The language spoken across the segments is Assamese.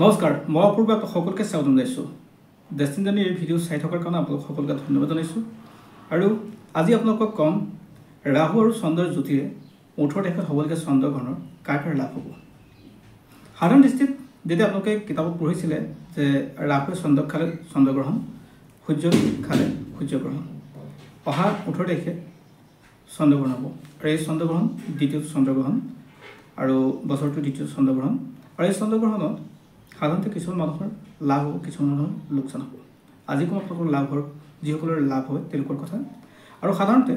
নমস্কাৰ মই অপূৰ্ব সকলোকে স্বাগতম জনাইছোঁ ডেষ্টিনি এই ভিডিঅ' চাই থকাৰ কাৰণে আপোনালোক সকলোকে ধন্যবাদ জনাইছোঁ আৰু আজি আপোনালোকক কম ৰাহু আৰু চন্দ্ৰৰ জ্যোতিৰে 18 তাৰিখত হ'বলগীয়া চন্দ্ৰগ্ৰহণৰ কাৰ লাভ হ'ব। সাধাৰণ দৃষ্টিত যেতিয়া আপোনালোকে কিতাপত পঢ়িছিলে যে ৰাহুৱে চন্দ্ৰক খালে চন্দ্ৰগ্ৰহণ, সূৰ্যক খালে সূৰ্যগ্ৰহণ, অহা 18 তাৰিখে চন্দ্ৰগ্ৰহণ হ'ব আৰু এই চন্দ্ৰগ্ৰহণ দ্বিতীয় চন্দ্ৰগ্ৰহণ আৰু বছৰটোৰ দ্বিতীয় চন্দ্ৰগ্ৰহণ আৰু এই চন্দ্ৰগ্ৰহণত সাধাৰণতে কিছুমান মানুহৰ লাভ হ'ব, কিছুমান মানুহৰ লোকচান হ'ব। আজি কোনো আপোনালোকৰ লাভ হোৱাৰ যিসকলৰ লাভ হয় তেওঁলোকৰ কথা। আৰু সাধাৰণতে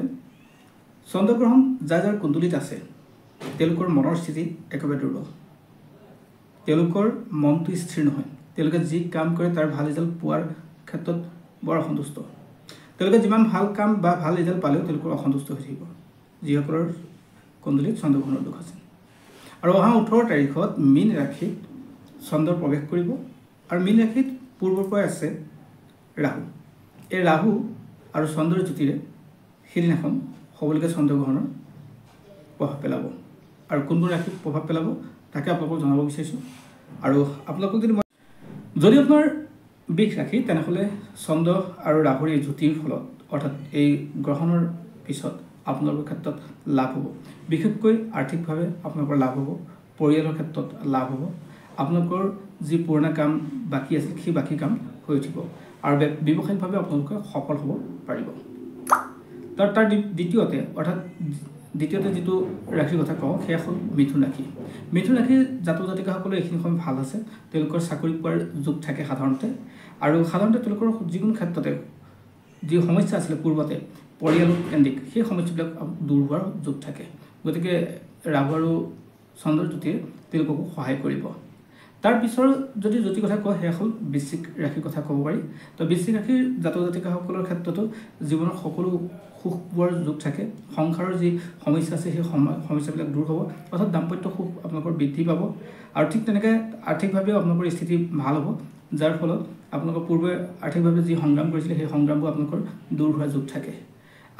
চন্দ্ৰগ্ৰহণ যাৰ যাৰ কুণ্ডলীত আছে তেওঁলোকৰ মনৰ স্থিতি একেবাৰে দুৰ্বল, তেওঁলোকৰ মনটো স্থিৰ নহয়, তেওঁলোকে যি কাম কৰে তাৰ ভাল ৰিজাল্ট পোৱাৰ ক্ষেত্ৰত বৰ অসন্তুষ্ট, তেওঁলোকে যিমান ভাল কাম বা ভাল ৰিজাল্ট পালেও তেওঁলোকৰ অসন্তুষ্ট হৈ থাকিব যিসকলৰ কুণ্ডলীত চন্দ্ৰগ্ৰহণৰ দোষ আছে। আৰু অহা 18 তাৰিখত মীন ৰাশিত চন্দ্ৰ প্ৰৱেশ কৰিব আৰু মীন ৰাশিত পূৰ্বৰ পৰাই আছে ৰাহু। এই ৰাহু আৰু চন্দ্ৰৰ জ্যোতিৰে সেইদিনাখন হ'বলগীয়া চন্দ্ৰগ্ৰহণৰ প্ৰভাৱ পেলাব আৰু কোনবোৰ ৰাশিত প্ৰভাৱ পেলাব তাকে আপোনালোকক জনাব বিচাৰিছোঁ। আৰু আপোনালোকক যদি আপোনাৰ বৃষ ৰাশি তেনেহ'লে চন্দ্ৰ আৰু ৰাহুৰ এই জ্যোতিৰ ফলত অৰ্থাৎ এই গ্ৰহণৰ পিছত আপোনালোকৰ ক্ষেত্ৰত লাভ হ'ব, বিশেষকৈ আৰ্থিকভাৱে আপোনালোকৰ লাভ হ'ব, পৰিয়ালৰ ক্ষেত্ৰত লাভ হ'ব, আপোনালোকৰ যি পুৰণা কাম বাকী আছিল সেই বাকী কাম হৈ উঠিব আৰু ব্যৱসায়িকভাৱে আপোনালোকে সফল হ'ব পাৰিব। তাৰ দ্বিতীয়তে যিটো ৰাশিৰ কথা কওঁ সেয়া হ'ল মিথুন ৰাশি। মিথুন ৰাশিৰ জাতক জাতিকাসকলৰ এইখিনি সময় ভাল আছে, তেওঁলোকৰ চাকৰি পোৱাৰ যোগ থাকে সাধাৰণতে, আৰু সাধাৰণতে তেওঁলোকৰ যিকোনো ক্ষেত্ৰতে যি সমস্যা আছিলে পূৰ্বতে পৰিয়ালৰ কেন্দ্ৰিক সেই সমস্যাবিলাক দূৰ হোৱাৰ যোগ থাকে। গতিকে ৰাহু আৰু চন্দ্ৰৰ জ্যোতিয়ে তেওঁলোককো সহায় কৰিব। তাৰ পিছৰ যদি জ্যোতিৰ কথা কওঁ সেয়া হ'ল বৃশ্চিক ৰাশিৰ কথা ক'ব পাৰি। তো বৃশ্চিক ৰাশিৰ জাতক জাতিকাসকলৰ ক্ষেত্ৰতো জীৱনৰ সকলো সুখ পোৱাৰ যোগ থাকে, সংসাৰৰ যি সমস্যা আছে সেই সমস্যাবিলাক দূৰ হ'ব, অৰ্থাৎ দাম্পত্য সুখ আপোনালোকৰ বৃদ্ধি পাব আৰু ঠিক তেনেকৈ আৰ্থিকভাৱেও আপোনালোকৰ স্থিতি ভাল হ'ব, যাৰ ফলত আপোনালোকৰ পূৰ্বে আৰ্থিকভাৱে যি সংগ্ৰাম কৰিছিলে সেই সংগ্ৰামবোৰ আপোনালোকৰ দূৰ হোৱাৰ যোগ থাকে।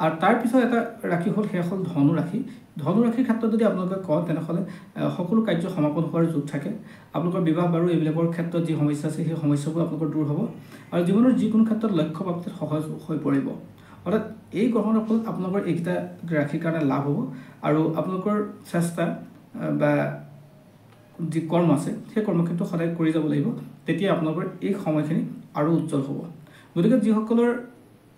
আৰু তাৰপিছত এটা ৰাশি হ'ল সেয়া হ'ল ধনু ৰাশি। ধনু ৰাশিৰ ক্ষেত্ৰত যদি আপোনালোকে কওঁ তেনেহ'লে সকলো কাৰ্য সমাপন হোৱাৰ যোগ থাকে, আপোনালোকৰ বিবাহ বাৰু এইবিলাকৰ ক্ষেত্ৰত যি সমস্যা আছে সেই সমস্যাবোৰ আপোনালোকৰ দূৰ হ'ব আৰু জীৱনৰ যিকোনো ক্ষেত্ৰত লক্ষ্য প্ৰাপ্তিত সহজ হৈ পৰিব। অৰ্থাৎ এই গ্ৰহণৰ ফলত আপোনালোকৰ এইকেইটা ৰাশিৰ কাৰণে লাভ হ'ব আৰু আপোনালোকৰ চেষ্টা বা যি কৰ্ম আছে সেই কৰ্মক্ষেত্ৰ সদায় কৰি যাব লাগিব, তেতিয়া আপোনালোকৰ এই সময়খিনি আৰু উজ্জ্বল হ'ব। গতিকে যিসকলৰ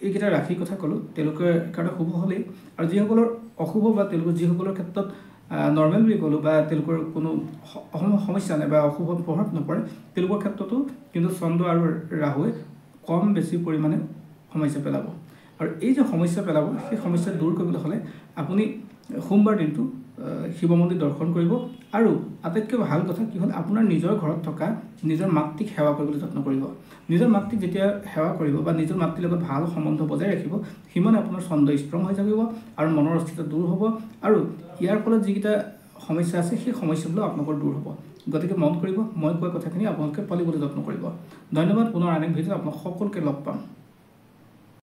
এইকেইটা ৰাশিৰ কথা ক'লোঁ তেওঁলোকৰ কাৰণে শুভ হ'লেই, আৰু যিসকলৰ অশুভ বা তেওঁলোকৰ যিসকলৰ ক্ষেত্ৰত নৰ্মেল বুলি ক'লোঁ বা তেওঁলোকৰ কোনো সমস্যা নাই বা অশুভ প্ৰভাৱ নপৰে তেওঁলোকৰ ক্ষেত্ৰতো কিন্তু চন্দ্ৰ আৰু ৰাহুৱে কম বেছি পৰিমাণে সমস্যা পেলাব। আৰু এই যে সমস্যা পেলাব সেই সমস্যা দূৰ কৰিবলৈ হ'লে আপুনি সোমবাৰ দিনটো শিৱ মন্দিৰ দৰ্শন কৰিব আৰু আটাইতকৈ ভাল কথা কি হ'ল আপোনাৰ নিজৰ ঘৰত থকা নিজৰ মাতৃক সেৱা কৰিবলৈ যত্ন কৰিব। নিজৰ মাতৃক যেতিয়া সেৱা কৰিব বা নিজৰ মাতৃৰ লগত ভাল সম্বন্ধ বজাই ৰাখিব সিমানে আপোনাৰ চন্দ্ৰ ষ্ট্ৰং হৈ থাকিব আৰু মনৰ অস্থিৰতা দূৰ হ'ব আৰু ইয়াৰ ফলত যিকেইটা সমস্যা আছে সেই সমস্যাবোৰ আপোনালোকৰ দূৰ হ'ব। গতিকে মন কৰিব, মই কোৱা কথাখিনি আপোনালোকে পালিবলৈ যত্ন কৰিব। ধন্যবাদ। পুনৰ আন এক ভিডিঅ'ত আপোনালোক সকলোকে লগ পাম।